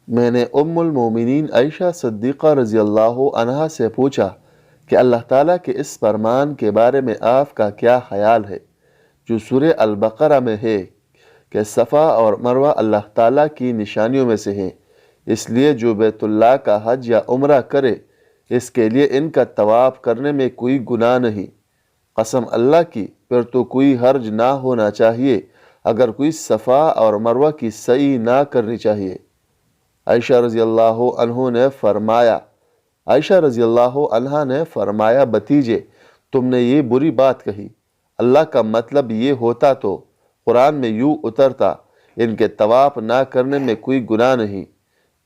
میں نے ام المومنین عائشہ صدیقہ رضی اللہ عنہا سے پوچھا کہ اللہ تعالیٰ کے اس فرمان کے بارے میں آپ کا کیا خیال ہے جو سورہ البقرہ میں ہے کہ صفا اور مروہ اللہ تعالیٰ کی نشانیوں میں سے ہیں، اس لیے جو بیت اللہ کا حج یا عمرہ کرے اس کے لیے ان کا طواف کرنے میں کوئی گناہ نہیں۔ قسم اللہ کی، پھر تو کوئی حرج نہ ہونا چاہیے اگر کوئی صفا اور مروہ کی سعی نہ کرنی چاہیے۔ عائشہ رضی اللہ عنہا نے فرمایا بھتیجے، تم نے یہ بری بات کہی، اللہ کا مطلب یہ ہوتا تو قرآن میں یوں اترتا ان کے طواف نہ کرنے میں کوئی گناہ نہیں۔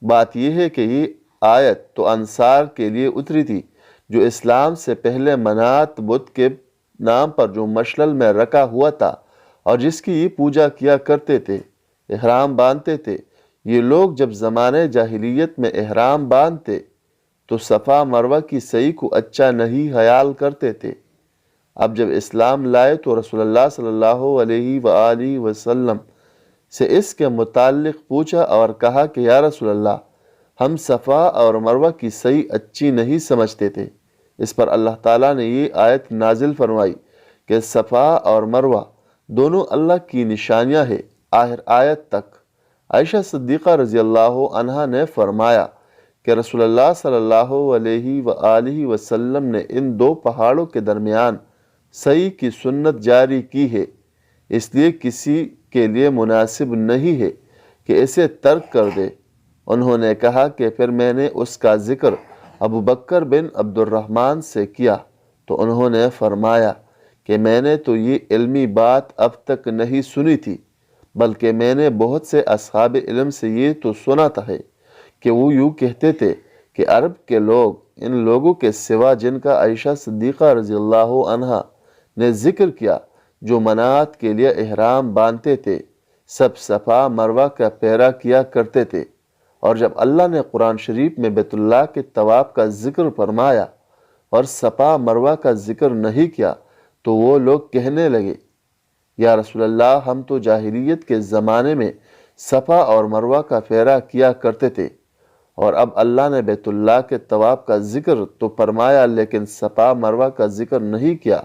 بات یہ ہے کہ یہ آیت تو انصار کے لیے اتری تھی جو اسلام سے پہلے منات بت کے نام پر جو مشلل میں رکھا ہوا تھا اور جس کی یہ پوجا کیا کرتے تھے، احرام باندھتے تھے۔ یہ لوگ جب زمانے جاہلیت میں احرام باندھتے تو صفا مروہ کی سعی کو اچھا نہیں خیال کرتے تھے۔ اب جب اسلام لائے تو رسول اللہ صلی اللہ علیہ وآلہ وسلم سے اس کے متعلق پوچھا اور کہا کہ یا رسول اللہ، ہم صفا اور مروہ کی سعی اچھی نہیں سمجھتے تھے۔ اس پر اللہ تعالیٰ نے یہ آیت نازل فرمائی کہ صفا اور مروہ دونوں اللہ کی نشانیاں ہیں، آخر آیت تک۔ عائشہ صدیقہ رضی اللہ عنہا نے فرمایا کہ رسول اللہ صلی اللہ علیہ وآلہ وسلم نے ان دو پہاڑوں کے درمیان سعی کی سنت جاری کی ہے، اس لیے کسی کے لیے مناسب نہیں ہے کہ اسے ترک کر دے۔ انہوں نے کہا کہ پھر میں نے اس کا ذکر ابو بکر بن عبد الرحمن سے کیا تو انہوں نے فرمایا کہ میں نے تو یہ علمی بات اب تک نہیں سنی تھی، بلکہ میں نے بہت سے اصحاب علم سے یہ تو سنا تھا کہ وہ یوں کہتے تھے کہ عرب کے لوگ ان لوگوں کے سوا جن کا عائشہ صدیقہ رضی اللہ عنہا نے ذکر کیا جو منات کے لیے احرام باندھتے تھے، سب صفا مروہ کا پیرا کیا کرتے تھے۔ اور جب اللہ نے قرآن شریف میں بیت اللہ کے طواف کا ذکر فرمایا اور صفا مروہ کا ذکر نہیں کیا تو وہ لوگ کہنے لگے، یا رسول اللہ، ہم تو جاہلیت کے زمانے میں صفا اور مروہ کا پیرا کیا کرتے تھے، اور اب اللہ نے بیت اللہ کے طواف کا ذکر تو فرمایا لیکن صفا مروہ کا ذکر نہیں کیا،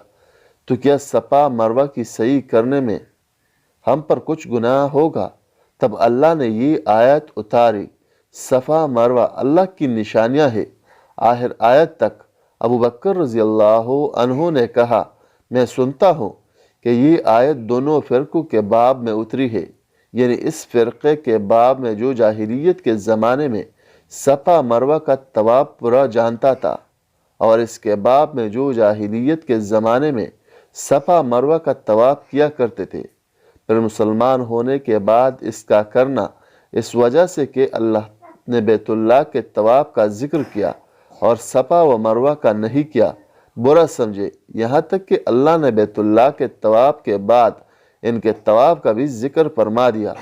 تو کیا صفا مروہ کی سعی کرنے میں ہم پر کچھ گناہ ہوگا؟ تب اللہ نے یہ آیت اتاری، صفا مروہ اللہ کی نشانیاں ہیں، آخر آیت تک۔ ابو بکر رضی اللہ عنہ نے کہا، میں سنتا ہوں کہ یہ آیت دونوں فرقوں کے باب میں اتری ہے، یعنی اس فرقے کے باب میں جو جاہلیت کے زمانے میں صفا مروہ کا طواف برا جانتا تھا، اور اس کے باب میں جو جاہلیت کے زمانے میں صفا مروہ کا طواف کیا کرتے تھے، پھر مسلمان ہونے کے بعد اس کا کرنا اس وجہ سے کہ اللہ نے بیت اللہ کے طواف کا ذکر کیا اور صفا و مروہ کا نہیں کیا، برا سمجھے، یہاں تک کہ اللہ نے بیت اللہ کے طواف کے بعد ان کے طواف کا بھی ذکر فرما دیا۔